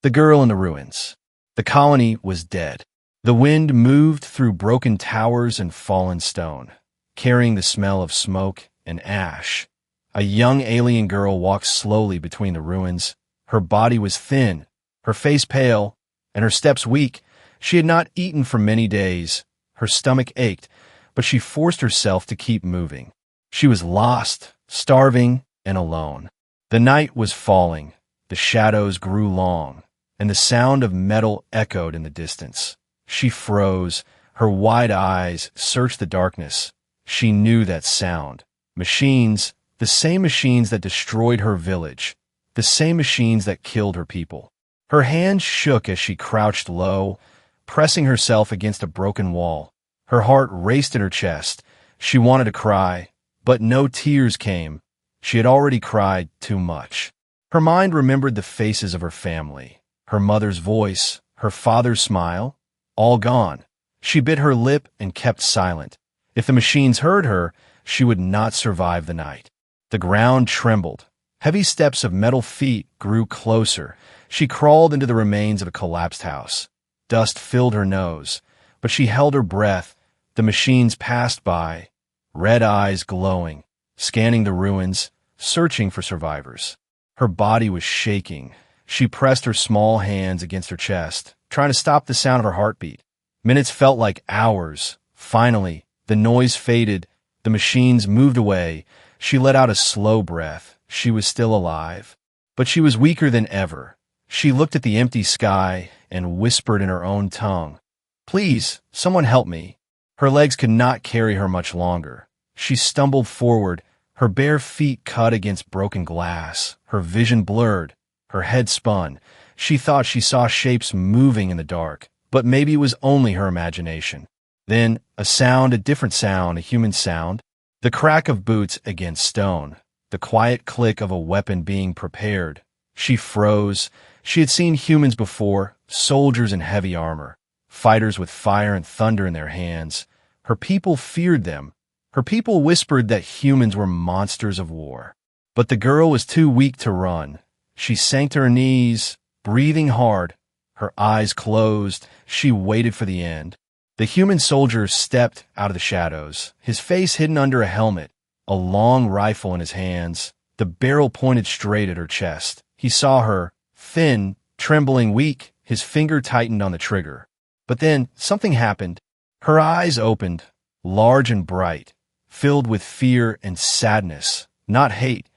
The girl in the ruins. The colony was dead. The wind moved through broken towers and fallen stone, carrying the smell of smoke and ash. A young alien girl walked slowly between the ruins. Her body was thin, her face pale, and her steps weak. She had not eaten for many days. Her stomach ached, but she forced herself to keep moving. She was lost, starving, and alone. The night was falling. The shadows grew long, and the sound of metal echoed in the distance. She froze. Her wide eyes searched the darkness. She knew that sound. Machines, the same machines that destroyed her village, the same machines that killed her people. Her hands shook as she crouched low, pressing herself against a broken wall. Her heart raced in her chest. She wanted to cry, but no tears came. She had already cried too much. Her mind remembered the faces of her family, her mother's voice, her father's smile, all gone. She bit her lip and kept silent. If the machines heard her, she would not survive the night. The ground trembled. Heavy steps of metal feet grew closer. She crawled into the remains of a collapsed house. Dust filled her nose, but she held her breath. The machines passed by, red eyes glowing, scanning the ruins, searching for survivors. Her body was shaking. She pressed her small hands against her chest, trying to stop the sound of her heartbeat. Minutes felt like hours. Finally, the noise faded. The machines moved away. She let out a slow breath. She was still alive, but she was weaker than ever. She looked at the empty sky and whispered in her own tongue, "Please, someone help me." Her legs could not carry her much longer. She stumbled forward, her bare feet cut against broken glass, her vision blurred, her head spun. She thought she saw shapes moving in the dark, but maybe it was only her imagination. Then, a sound, a different sound, a human sound. The crack of boots against stone, the quiet click of a weapon being prepared. She froze. She had seen humans before, soldiers in heavy armor, fighters with fire and thunder in their hands. Her people feared them. Her people whispered that humans were monsters of war. But the girl was too weak to run. She sank to her knees, breathing hard, her eyes closed. She waited for the end. The human soldier stepped out of the shadows, his face hidden under a helmet, a long rifle in his hands, the barrel pointed straight at her chest. He saw her, thin, trembling, weak, his finger tightened on the trigger. But then something happened. Her eyes opened, large and bright, filled with fear and sadness, not hate,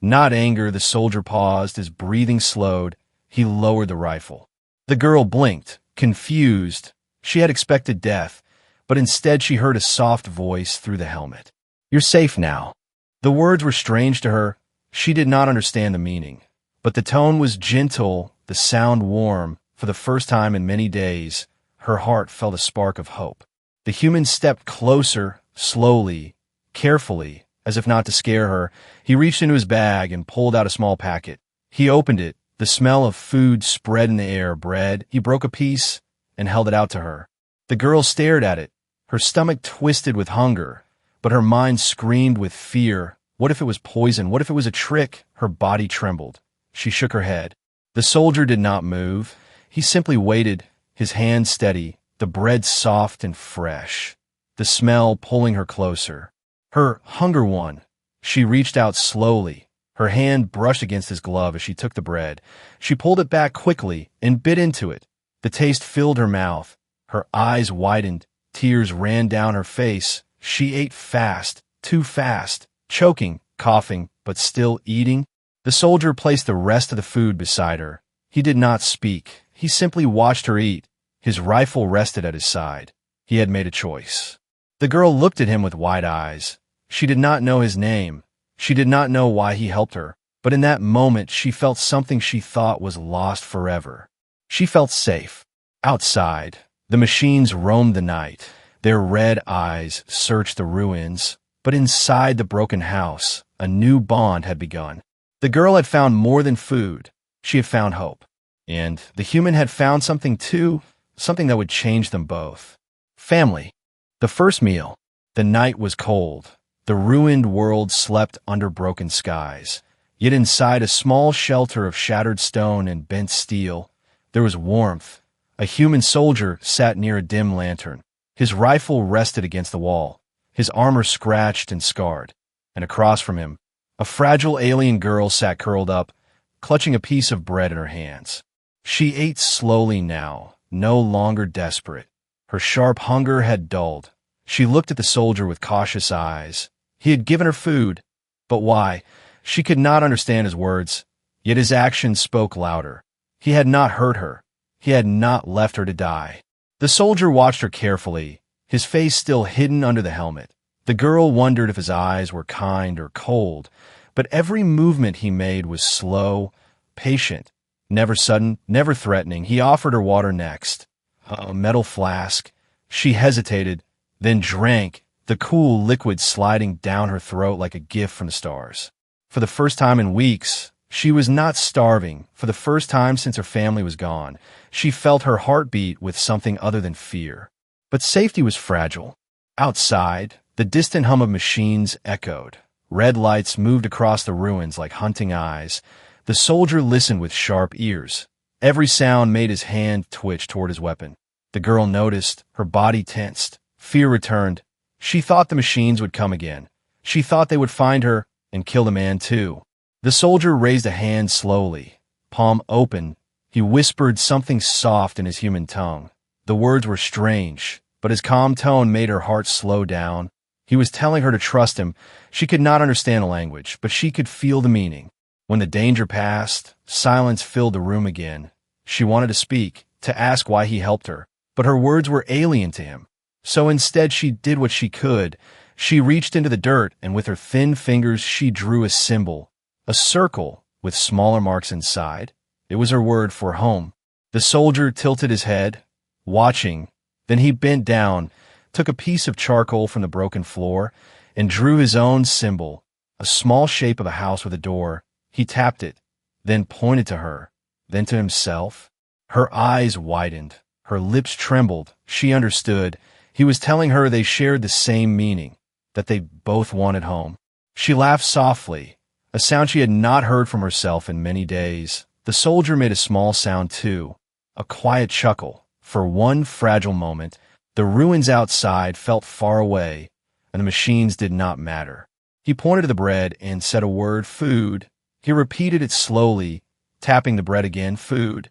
not anger. The soldier paused, his breathing slowed. He lowered the rifle. The girl blinked, confused. She had expected death, but instead she heard a soft voice through the helmet. "You're safe now." The words were strange to her. She did not understand the meaning. But the tone was gentle, the sound warm. For the first time in many days, her heart felt a spark of hope. The human stepped closer, slowly, carefully, as if not to scare her. He reached into his bag and pulled out a small packet. He opened it. The smell of food spread in the air. Bread. He broke a piece and held it out to her. The girl stared at it, her stomach twisted with hunger, but her mind screamed with fear. What if it was poison? What if it was a trick? Her body trembled. She shook her head. The soldier did not move. He simply waited, his hand steady, the bread soft and fresh, the smell pulling her closer. Her hunger won. She reached out slowly. Her hand brushed against his glove as she took the bread. She pulled it back quickly and bit into it. The taste filled her mouth. Her eyes widened. Tears ran down her face. She ate fast, too fast, choking, coughing, but still eating. The soldier placed the rest of the food beside her. He did not speak. He simply watched her eat. His rifle rested at his side. He had made a choice. The girl looked at him with wide eyes. She did not know his name. She did not know why he helped her. But in that moment, she felt something she thought was lost forever. She felt safe. Outside, the machines roamed the night. Their red eyes searched the ruins. But inside the broken house, a new bond had begun. The girl had found more than food. She had found hope. And the human had found something too, something that would change them both. Family. The first meal. The night was cold. The ruined world slept under broken skies. Yet inside a small shelter of shattered stone and bent steel, There was warmth. A human soldier sat near a dim lantern. His rifle rested against the wall, his armor scratched and scarred. And across from him, a fragile alien girl sat curled up, clutching a piece of bread in her hands. She ate slowly now, no longer desperate. Her sharp hunger had dulled. She looked at the soldier with cautious eyes. He had given her food. But why? She could not understand his words, yet his actions spoke louder. He had not hurt her. He had not left her to die. The soldier watched her carefully, his face still hidden under the helmet. The girl wondered if his eyes were kind or cold, but every movement he made was slow, patient, never sudden, never threatening. He offered her water next, a metal flask. She hesitated, then drank, the cool liquid sliding down her throat like a gift from the stars. For the first time in weeks, she was not starving. For the first time since her family was gone, she felt her heart beat with something other than fear. But safety was fragile. Outside, the distant hum of machines echoed. Red lights moved across the ruins like hunting eyes. The soldier listened with sharp ears. Every sound made his hand twitch toward his weapon. The girl noticed, her body tensed. Fear returned. She thought the machines would come again. She thought they would find her and kill the man too. The soldier raised a hand slowly, palm open. He whispered something soft in his human tongue. The words were strange, but his calm tone made her heart slow down. He was telling her to trust him. She could not understand the language, but she could feel the meaning. When the danger passed, silence filled the room again. She wanted to speak, to ask why he helped her, but her words were alien to him. So instead she did what she could. She reached into the dirt, and with her thin fingers she drew a symbol, a circle with smaller marks inside. It was her word for home. The soldier tilted his head, watching. Then he bent down, took a piece of charcoal from the broken floor, and drew his own symbol, a small shape of a house with a door. He tapped it, then pointed to her, then to himself. Her eyes widened. Her lips trembled. She understood. He was telling her they shared the same meaning, that they both wanted home. She laughed softly, a sound she had not heard from herself in many days. The soldier made a small sound too, a quiet chuckle. For one fragile moment, the ruins outside felt far away, and the machines did not matter. He pointed to the bread and said a word, food. He repeated it slowly, tapping the bread again, food.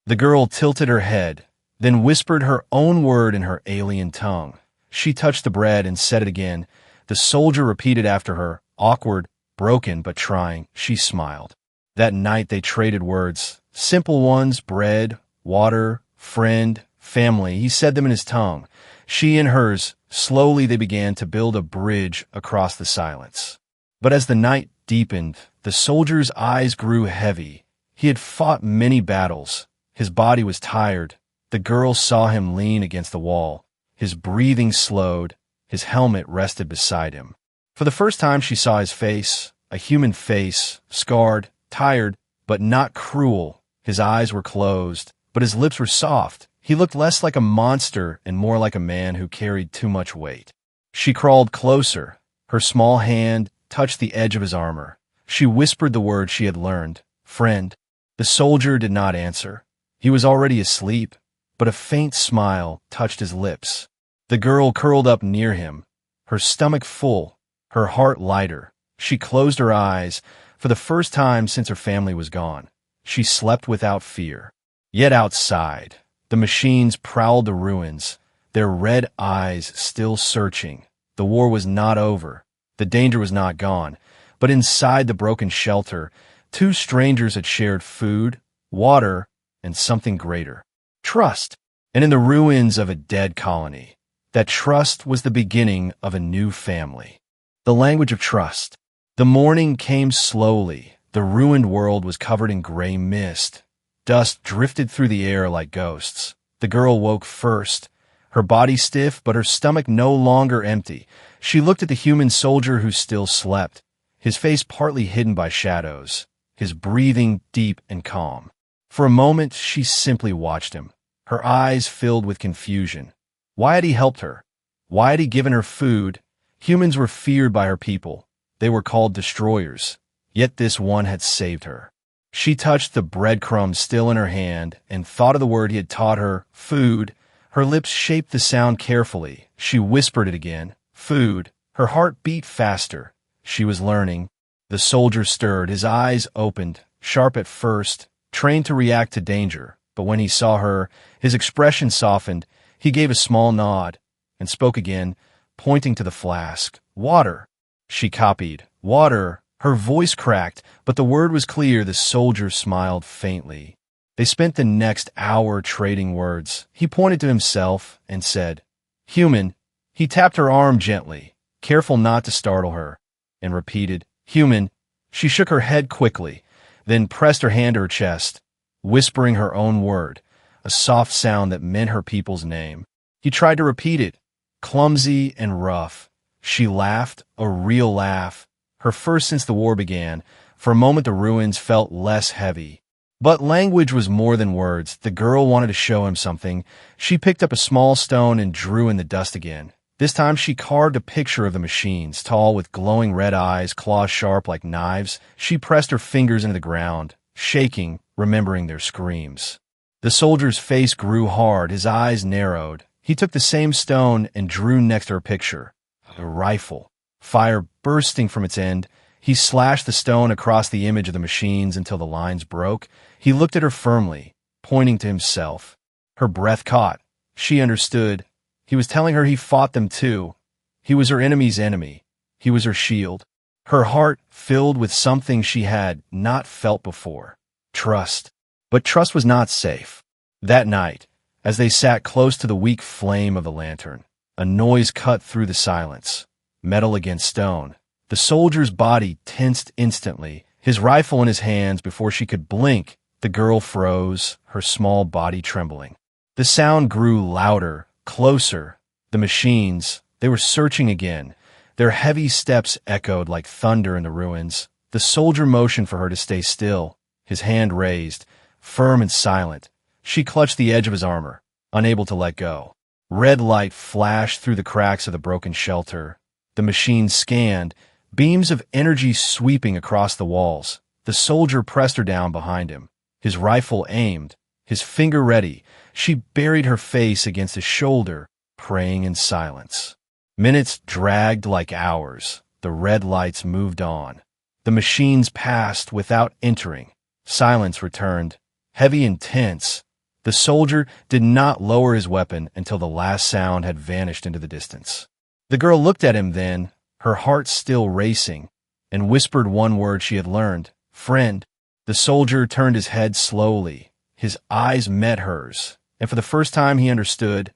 The girl tilted her head, then whispered her own word in her alien tongue. She touched the bread and said it again. The soldier repeated after her, awkward, broken, but trying. She smiled. That night they traded words, simple ones, bread, water, friend, family. He said them in his tongue. She in hers. Slowly they began to build a bridge across the silence. But as the night deepened, the soldier's eyes grew heavy. He had fought many battles. His body was tired. The girl saw him lean against the wall. His breathing slowed. His helmet rested beside him. For the first time she saw his face, a human face, scarred, tired, but not cruel. His eyes were closed, but his lips were soft. He looked less like a monster and more like a man who carried too much weight. She crawled closer. Her small hand touched the edge of his armor. She whispered the word she had learned, friend. The soldier did not answer. He was already asleep, but a faint smile touched his lips. The girl curled up near him, her stomach full, her heart lighter. She closed her eyes. For the first time since her family was gone, she slept without fear. Yet outside, the machines prowled the ruins, their red eyes still searching. The war was not over. The danger was not gone. But inside the broken shelter, two strangers had shared food, water, and something greater, trust. And in the ruins of a dead colony, that trust was the beginning of a new family. The language of trust. The morning came slowly. The ruined world was covered in gray mist. Dust drifted through the air like ghosts. The girl woke first, her body stiff but her stomach no longer empty. She looked at the human soldier who still slept, his face partly hidden by shadows, his breathing deep and calm. For a moment she simply watched him, her eyes filled with confusion. Why had he helped her? Why had he given her food? Humans were feared by her people. They were called destroyers. Yet this one had saved her. She touched the breadcrumb still in her hand and thought of the word he had taught her, food. Her lips shaped the sound carefully. She whispered it again, food. Her heart beat faster. She was learning. The soldier stirred, his eyes opened, sharp at first, trained to react to danger. But when he saw her, his expression softened. He gave a small nod and spoke again, pointing to the flask. Water. She copied. Water. Her voice cracked, but the word was clear. The soldier smiled faintly. They spent the next hour trading words. He pointed to himself and said, human. He tapped her arm gently, careful not to startle her, and repeated, human. She shook her head quickly, then pressed her hand to her chest, whispering her own word, a soft sound that meant her people's name. He tried to repeat it, clumsy and rough. She laughed, a real laugh, her first since the war began. For a moment the ruins felt less heavy. But language was more than words. The girl wanted to show him something. She picked up a small stone and drew in the dust again. This time she carved a picture of the machines, tall with glowing red eyes, claws sharp like knives. She pressed her fingers into the ground, shaking, remembering their screams. The soldier's face grew hard, his eyes narrowed. He took the same stone and drew next to her picture. A rifle. Fire bursting from its end. He slashed the stone across the image of the machines until the lines broke. He looked at her firmly, pointing to himself. Her breath caught. She understood. He was telling her he fought them too. He was her enemy's enemy. He was her shield. Her heart filled with something she had not felt before. Trust. But trust was not safe. That night, as they sat close to the weak flame of the lantern, a noise cut through the silence. Metal against stone. The soldier's body tensed instantly, his rifle in his hands. Before she could blink, the girl froze, her small body trembling. The sound grew louder, closer. The machines, they were searching again. Their heavy steps echoed like thunder in the ruins. The soldier motioned for her to stay still, his hand raised, firm and silent. She clutched the edge of his armor, unable to let go. Red light flashed through the cracks of the broken shelter. The machine scanned, beams of energy sweeping across the walls. The soldier pressed her down behind him, his rifle aimed, his finger ready. She buried her face against his shoulder, praying in silence. Minutes dragged like hours. The red lights moved on. The machines passed without entering. Silence returned, heavy and tense. The soldier did not lower his weapon until the last sound had vanished into the distance. The girl looked at him then, her heart still racing, and whispered one word she had learned, friend. The soldier turned his head slowly. His eyes met hers, and for the first time he understood,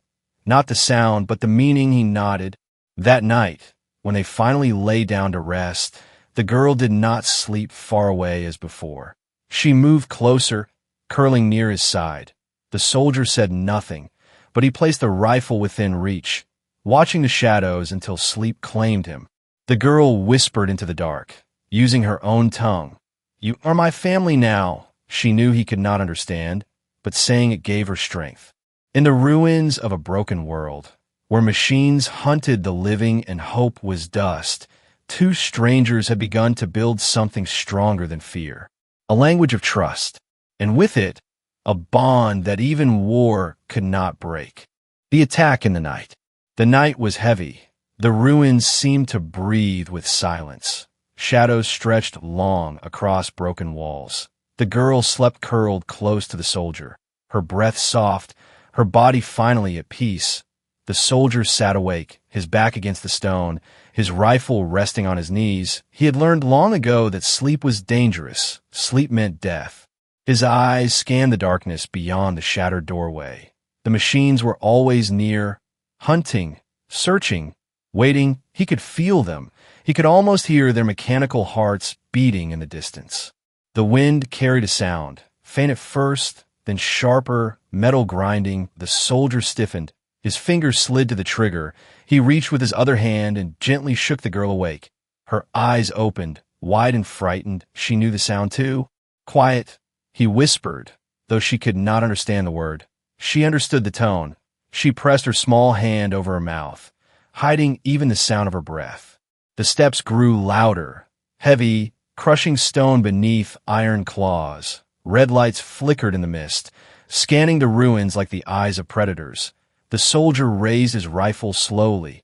not the sound, but the meaning. He nodded. That night, when they finally lay down to rest, the girl did not sleep far away as before. She moved closer, curling near his side. The soldier said nothing, but he placed the rifle within reach, watching the shadows until sleep claimed him. The girl whispered into the dark, using her own tongue. You are my family now. She knew he could not understand, but saying it gave her strength. In the ruins of a broken world, where machines hunted the living and hope was dust, two strangers had begun to build something stronger than fear, a language of trust, and with it, a bond that even war could not break. The attack in the night. The night was heavy. The ruins seemed to breathe with silence. Shadows stretched long across broken walls. The girl slept curled close to the soldier, her breath soft, her body finally at peace. The soldier sat awake, his back against the stone, his rifle resting on his knees. He had learned long ago that sleep was dangerous. Sleep meant death. His eyes scanned the darkness beyond the shattered doorway. The machines were always near, hunting, searching, waiting. He could feel them. He could almost hear their mechanical hearts beating in the distance. The wind carried a sound, faint at first, then sharper, metal grinding. The soldier stiffened. His fingers slid to the trigger. He reached with his other hand and gently shook the girl awake. Her eyes opened, wide and frightened. She knew the sound too. Quiet, he whispered, though she could not understand the word. She understood the tone. She pressed her small hand over her mouth, hiding even the sound of her breath. The steps grew louder, heavy, crushing stone beneath iron claws. Red lights flickered in the mist, scanning the ruins like the eyes of predators. The soldier raised his rifle slowly,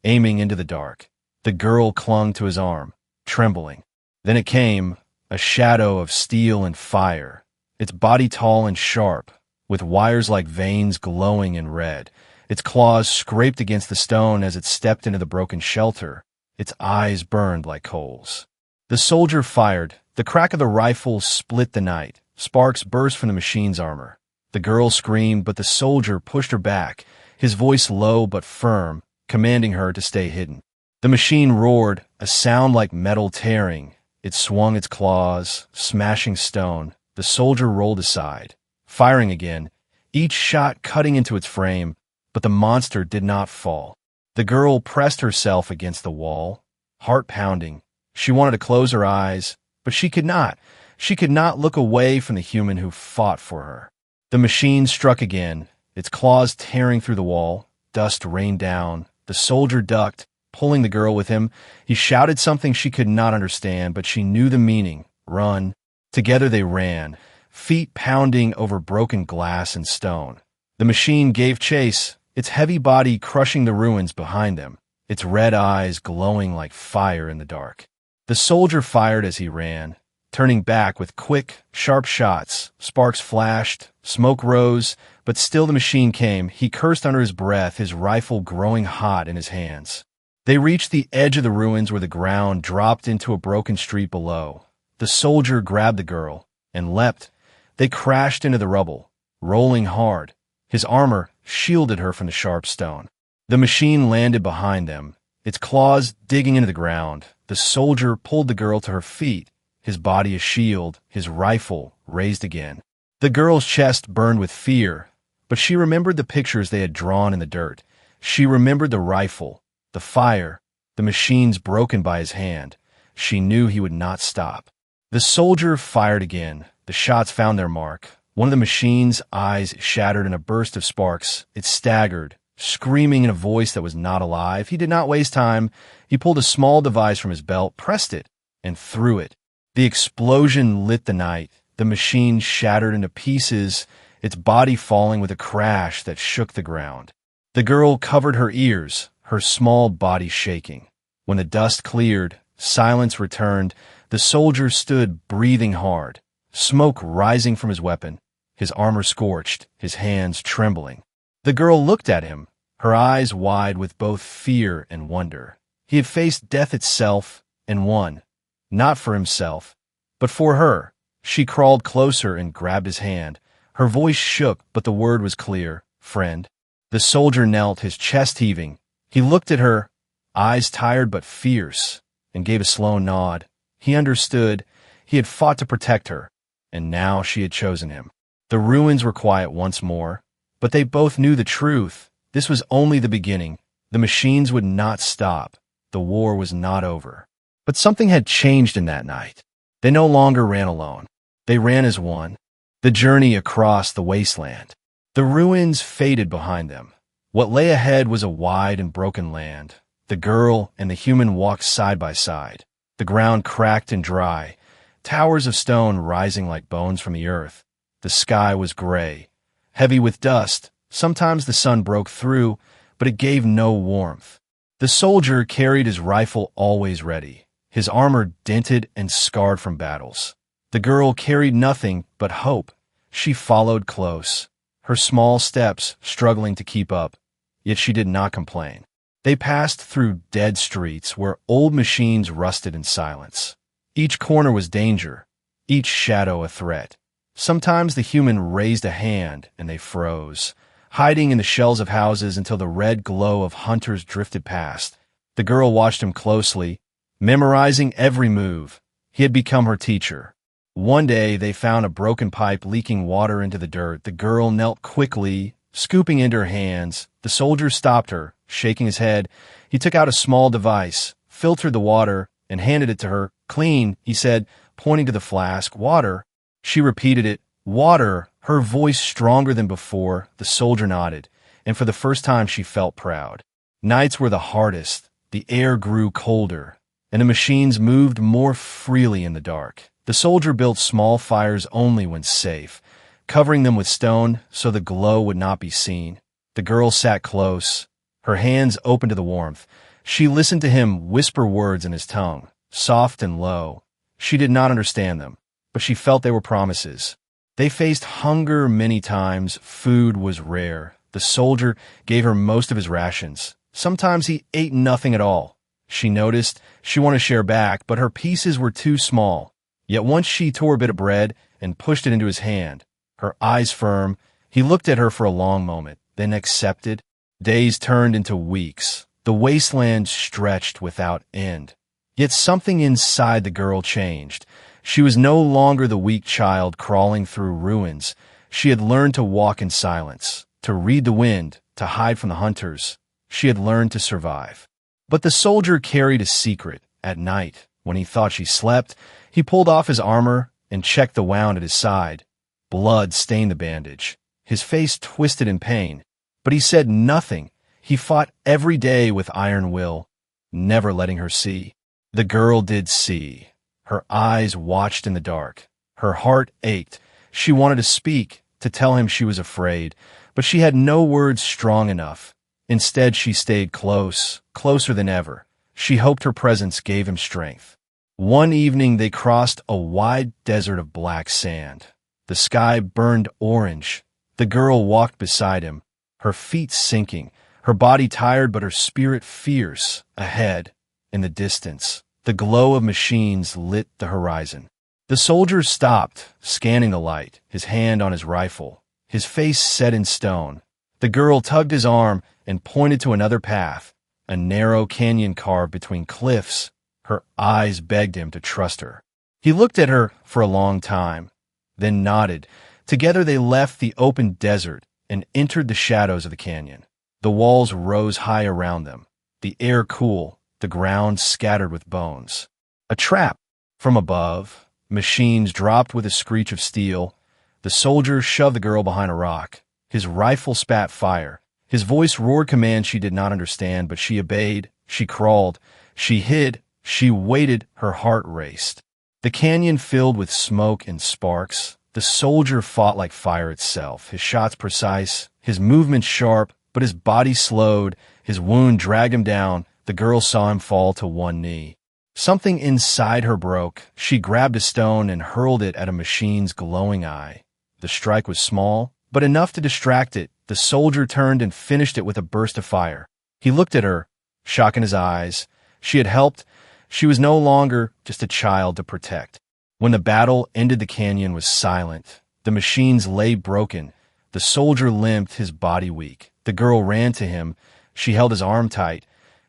aiming into the dark. The girl clung to his arm, trembling. Then it came, a shadow of steel and fire, its body tall and sharp, with wires like veins glowing in red. Its claws scraped against the stone as it stepped into the broken shelter. Its eyes burned like coals. The soldier fired. The crack of the rifle split the night. Sparks burst from the machine's armor. The girl screamed, but the soldier pushed her back, his voice low but firm, commanding her to stay hidden. The machine roared, a sound like metal tearing. It swung its claws, smashing stone. The soldier rolled aside, firing again, each shot cutting into its frame, but the monster did not fall. The girl pressed herself against the wall, heart pounding. She wanted to close her eyes, but she could not. She could not look away from the human who fought for her. The machine struck again, its claws tearing through the wall. Dust rained down. The soldier ducked, pulling the girl with him. He shouted something she could not understand, but she knew the meaning. Run. Together they ran, feet pounding over broken glass and stone. The machine gave chase, its heavy body crushing the ruins behind them, its red eyes glowing like fire in the dark. The soldier fired as he ran, turning back with quick, sharp shots. Sparks flashed, smoke rose, but still the machine came. He cursed under his breath, his rifle growing hot in his hands. They reached the edge of the ruins where the ground dropped into a broken street below. The soldier grabbed the girl and leapt. They crashed into the rubble, rolling hard. His armor shielded her from the sharp stone. The machine landed behind them, its claws digging into the ground. The soldier pulled the girl to her feet, his body a shield, his rifle raised again. The girl's chest burned with fear, but she remembered the pictures they had drawn in the dirt. She remembered the rifle, the fire, the machines broken by his hand. She knew he would not stop. The soldier fired again. The shots found their mark. One of the machine's eyes shattered in a burst of sparks. It staggered, screaming in a voice that was not alive. He did not waste time. He pulled a small device from his belt, pressed it, and threw it. The explosion lit the night. The machine shattered into pieces, its body falling with a crash that shook the ground. The girl covered her ears, her small body shaking. When the dust cleared, silence returned. The soldier stood breathing hard, smoke rising from his weapon, his armor scorched, his hands trembling. The girl looked at him, her eyes wide with both fear and wonder. He had faced death itself and won, not for himself, but for her. She crawled closer and grabbed his hand. Her voice shook, but the word was clear, friend. The soldier knelt, his chest heaving. He looked at her, eyes tired but fierce, and gave a slow nod. He understood. He had fought to protect her, and now she had chosen him. The ruins were quiet once more, but they both knew the truth. This was only the beginning. The machines would not stop. The war was not over. But something had changed in that night. They no longer ran alone. They ran as one. The journey across the wasteland. The ruins faded behind them. What lay ahead was a wide and broken land. The girl and the human walked side by side. The ground cracked and dry, towers of stone rising like bones from the earth. The sky was gray, heavy with dust. Sometimes the sun broke through, but it gave no warmth. The soldier carried his rifle always ready, his armor dented and scarred from battles. The girl carried nothing but hope. She followed close, her small steps struggling to keep up, yet she did not complain. They passed through dead streets where old machines rusted in silence. Each corner was danger, each shadow a threat. Sometimes the human raised a hand and they froze, hiding in the shells of houses until the red glow of hunters drifted past. The girl watched him closely, memorizing every move. He had become her teacher. One day they found a broken pipe leaking water into the dirt. The girl knelt quickly, scooping into her hands. The soldier stopped her, shaking his head. He took out a small device, filtered the water, and handed it to her. Clean, he said, pointing to the flask. Water. She repeated it. Water. Her voice stronger than before. The soldier nodded, and for the first time she felt proud. Nights were the hardest. The air grew colder, and the machines moved more freely in the dark. The soldier built small fires only when safe, covering them with stone so the glow would not be seen. The girl sat close, her hands open to the warmth. She listened to him whisper words in his tongue, soft and low. She did not understand them, but she felt they were promises. They faced hunger many times. Food was rare. The soldier gave her most of his rations. Sometimes he ate nothing at all. She noticed she wanted to share back, but her pieces were too small. Yet once she tore a bit of bread and pushed it into his hand, her eyes firm, he looked at her for a long moment, then accepted. Days turned into weeks. The wasteland stretched without end. Yet something inside the girl changed. She was no longer the weak child crawling through ruins. She had learned to walk in silence, to read the wind, to hide from the hunters. She had learned to survive. But the soldier carried a secret. At night, when he thought she slept, he pulled off his armor and checked the wound at his side. Blood stained the bandage. His face twisted in pain. But he said nothing. He fought every day with iron will, never letting her see. The girl did see. Her eyes watched in the dark. Her heart ached. She wanted to speak, to tell him she was afraid, but she had no words strong enough. Instead, she stayed close, closer than ever. She hoped her presence gave him strength. One evening, they crossed a wide desert of black sand. The sky burned orange. The girl walked beside him, her feet sinking, her body tired but her spirit fierce. Ahead, in the distance, the glow of machines lit the horizon. The soldier stopped, scanning the light, his hand on his rifle, his face set in stone. The girl tugged his arm and pointed to another path, a narrow canyon carved between cliffs. Her eyes begged him to trust her. He looked at her for a long time, then nodded. Together they left the open desert and entered the shadows of the canyon. The walls rose high around them, the air cool, the ground scattered with bones. A trap. From above, machines dropped with a screech of steel. The soldier shoved the girl behind a rock. His rifle spat fire. His voice roared commands she did not understand, but she obeyed. She crawled. She hid. She waited. Her heart raced. The canyon filled with smoke and sparks. The soldier fought like fire itself, his shots precise, his movements sharp, but his body slowed. His wound dragged him down. The girl saw him fall to one knee. Something inside her broke. She grabbed a stone and hurled it at a machine's glowing eye. The strike was small, but enough to distract it. The soldier turned and finished it with a burst of fire. He looked at her, shock in his eyes. She had helped. She was no longer just a child to protect. When the battle ended, the canyon was silent. The machines lay broken. The soldier limped, his body weak. The girl ran to him. She held his arm tight,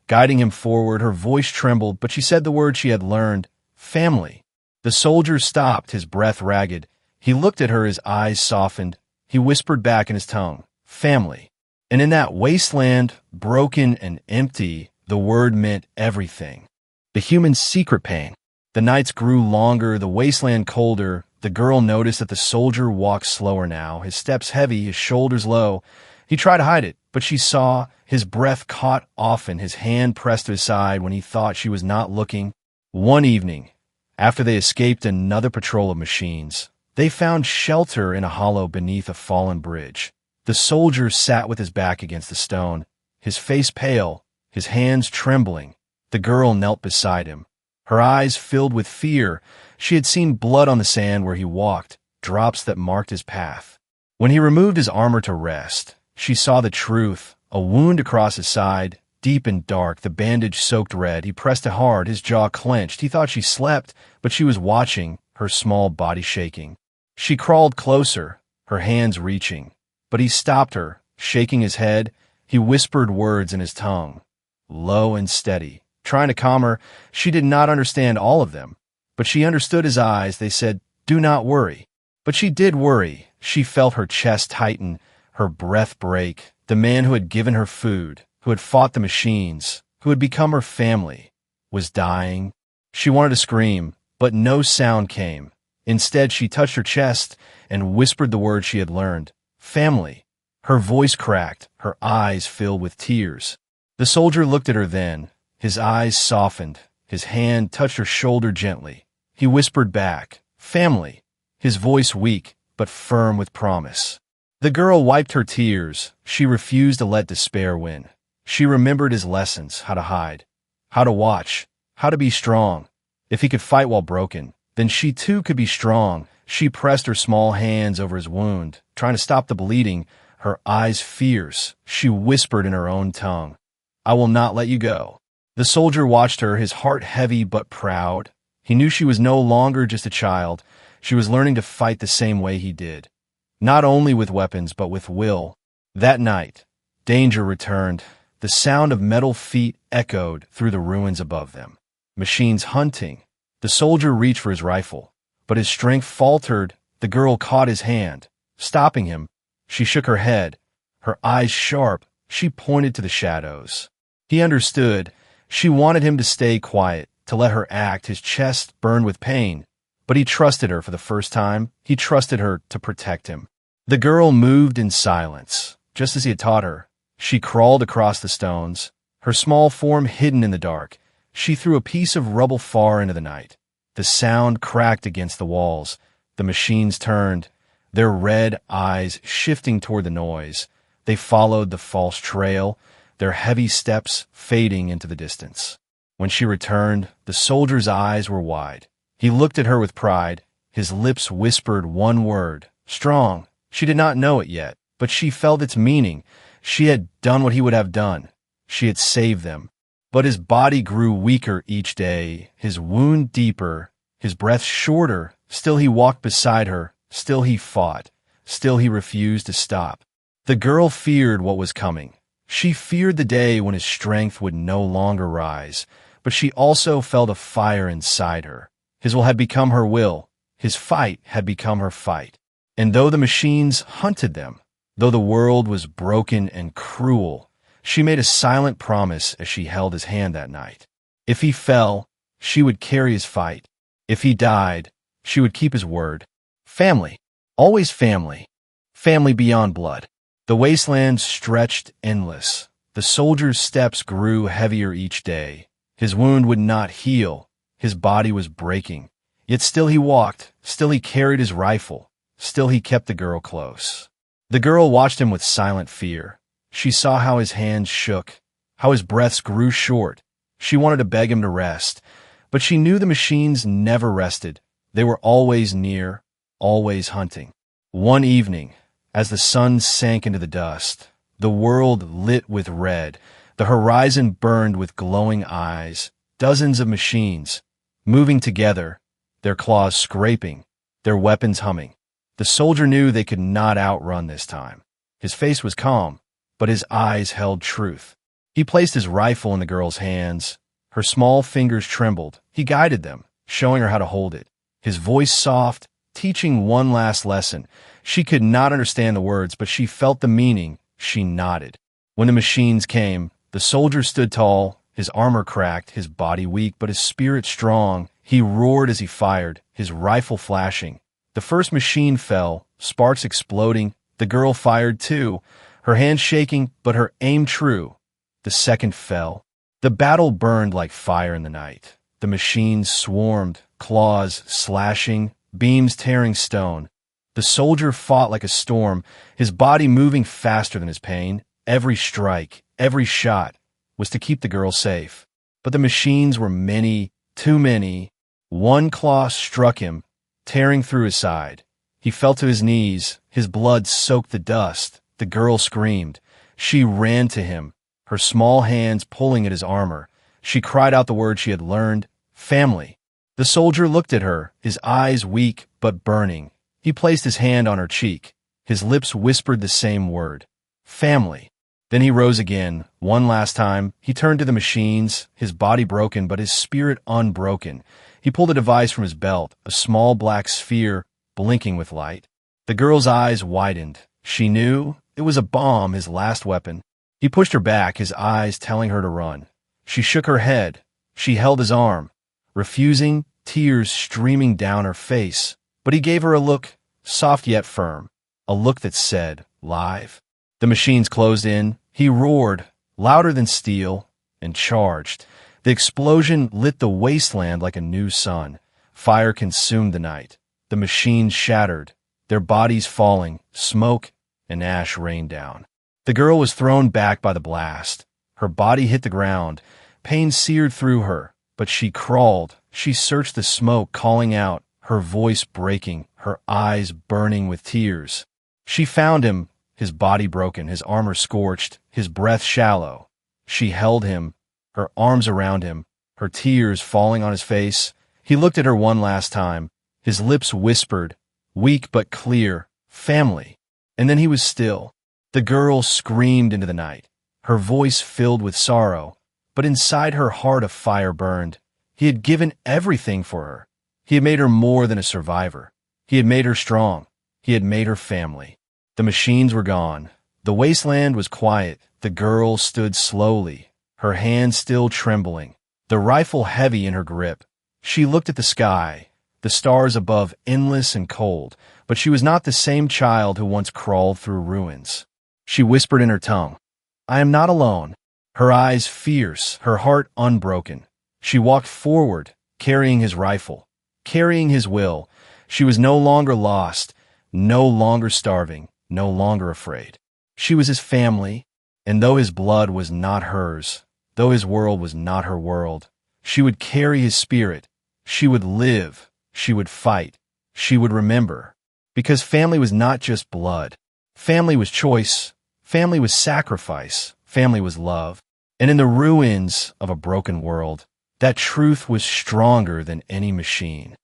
guiding him forward. Her voice trembled, but she said the word she had learned, family. The soldier stopped, his breath ragged. He looked at her, his eyes softened. He whispered back in his tongue, family. And in that wasteland, broken and empty, the word meant everything. The human's secret pain. The nights grew longer, the wasteland colder. The girl noticed that the soldier walked slower now, his steps heavy, his shoulders low. He tried to hide it, but she saw. His breath caught often, his hand pressed to his side when he thought she was not looking. One evening, after they escaped another patrol of machines, they found shelter in a hollow beneath a fallen bridge. The soldier sat with his back against the stone, his face pale, his hands trembling. The girl knelt beside him, her eyes filled with fear. She had seen blood on the sand where he walked, drops that marked his path. When he removed his armor to rest, she saw the truth, a wound across his side, deep and dark, the bandage soaked red. He pressed it hard, his jaw clenched. He thought she slept, but she was watching, her small body shaking. She crawled closer, her hands reaching, but he stopped her, shaking his head. He whispered words in his tongue, low and steady, trying to calm her. She did not understand all of them, but she understood his eyes. They said, do not worry. But she did worry. She felt her chest tighten, her breath break. The man who had given her food, who had fought the machines, who had become her family, was dying. She wanted to scream, but no sound came. Instead, she touched her chest and whispered the word she had learned, family. Her voice cracked, her eyes filled with tears. The soldier looked at her then. His eyes softened. His hand touched her shoulder gently. He whispered back, "Family," his voice weak but firm with promise. The girl wiped her tears. She refused to let despair win. She remembered his lessons: how to hide, how to watch, how to be strong. If he could fight while broken, then she too could be strong. She pressed her small hands over his wound, trying to stop the bleeding, her eyes fierce. She whispered in her own tongue, "I will not let you go." The soldier watched her, his heart heavy but proud. He knew she was no longer just a child. She was learning to fight the same way he did, not only with weapons but with will. That night, danger returned. The sound of metal feet echoed through the ruins above them. Machines hunting. The soldier reached for his rifle, but his strength faltered. The girl caught his hand, stopping him. She shook her head, her eyes sharp. She pointed to the shadows. He understood. She wanted him to stay quiet, to let her act. His chest burned with pain, but he trusted her for the first time. He trusted her to protect him. The girl moved in silence, just as he had taught her. She crawled across the stones, her small form hidden in the dark. She threw a piece of rubble far into the night. The sound cracked against the walls. The machines turned, their red eyes shifting toward the noise. They followed the false trail, their heavy steps fading into the distance. When she returned, the soldier's eyes were wide. He looked at her with pride. His lips whispered one word, "Strong." She did not know it yet, but she felt its meaning. She had done what he would have done. She had saved them. But his body grew weaker each day, his wound deeper, his breath shorter. Still he walked beside her. Still he fought. Still he refused to stop. The girl feared what was coming. She feared the day when his strength would no longer rise, but she also felt a fire inside her. His will had become her will. His fight had become her fight. And though the machines hunted them, though the world was broken and cruel, she made a silent promise as she held his hand that night. If he fell, she would carry his fight. If he died, she would keep his word. Family. Always family. Family beyond blood. The wasteland stretched endless. The soldier's steps grew heavier each day. His wound would not heal. His body was breaking. Yet still he walked. Still he carried his rifle. Still he kept the girl close. The girl watched him with silent fear. She saw how his hands shook, how his breaths grew short. She wanted to beg him to rest, but she knew the machines never rested. They were always near, always hunting. One evening, as the sun sank into the dust, the world lit with red, the horizon burned with glowing eyes, dozens of machines, moving together, their claws scraping, their weapons humming. The soldier knew they could not outrun this time. His face was calm, but his eyes held truth. He placed his rifle in the girl's hands. Her small fingers trembled. He guided them, showing her how to hold it. His voice soft, teaching one last lesson. She could not understand the words, but she felt the meaning. She nodded. When the machines came, the soldier stood tall, his armor cracked, his body weak, but his spirit strong. He roared as he fired, his rifle flashing. The first machine fell, sparks exploding. The girl fired too, her hand shaking, but her aim true. The second fell. The battle burned like fire in the night. The machines swarmed, claws slashing, beams tearing stone. The soldier fought like a storm, his body moving faster than his pain. Every strike, every shot was to keep the girl safe. But the machines were many, too many. One claw struck him, tearing through his side. He fell to his knees. His blood soaked the dust. The girl screamed. She ran to him, her small hands pulling at his armor. She cried out the word she had learned, family. The soldier looked at her, his eyes weak but burning. He placed his hand on her cheek. His lips whispered the same word, family. Then he rose again. One last time, he turned to the machines, his body broken but his spirit unbroken. He pulled a device from his belt, a small black sphere blinking with light. The girl's eyes widened. She knew it was a bomb, his last weapon. He pushed her back, his eyes telling her to run. She shook her head. She held his arm, refusing, tears streaming down her face. But he gave her a look, soft yet firm, a look that said, live. The machines closed in. He roared, louder than steel, and charged. The explosion lit the wasteland like a new sun. Fire consumed the night. The machines shattered, their bodies falling, smoke and ash rained down. The girl was thrown back by the blast. Her body hit the ground. Pain seared through her, but she crawled. She searched the smoke, calling out, her voice breaking, her eyes burning with tears. She found him, his body broken, his armor scorched, his breath shallow. She held him, her arms around him, her tears falling on his face. He looked at her one last time. His lips whispered, weak but clear, family. And then he was still. The girl screamed into the night, her voice filled with sorrow, but inside her heart a fire burned. He had given everything for her. He had made her more than a survivor. He had made her strong. He had made her family. The machines were gone. The wasteland was quiet. The girl stood slowly, her hands still trembling, the rifle heavy in her grip. She looked at the sky, the stars above endless and cold, but she was not the same child who once crawled through ruins. She whispered in her tongue, I am not alone. Her eyes fierce, her heart unbroken. She walked forward, carrying his rifle, carrying his will. She was no longer lost, no longer starving, no longer afraid. She was his family, and though his blood was not hers, though his world was not her world, she would carry his spirit. She would live, she would fight, she would remember. Because family was not just blood. Family was choice, family was sacrifice, family was love. And in the ruins of a broken world, that truth was stronger than any machine.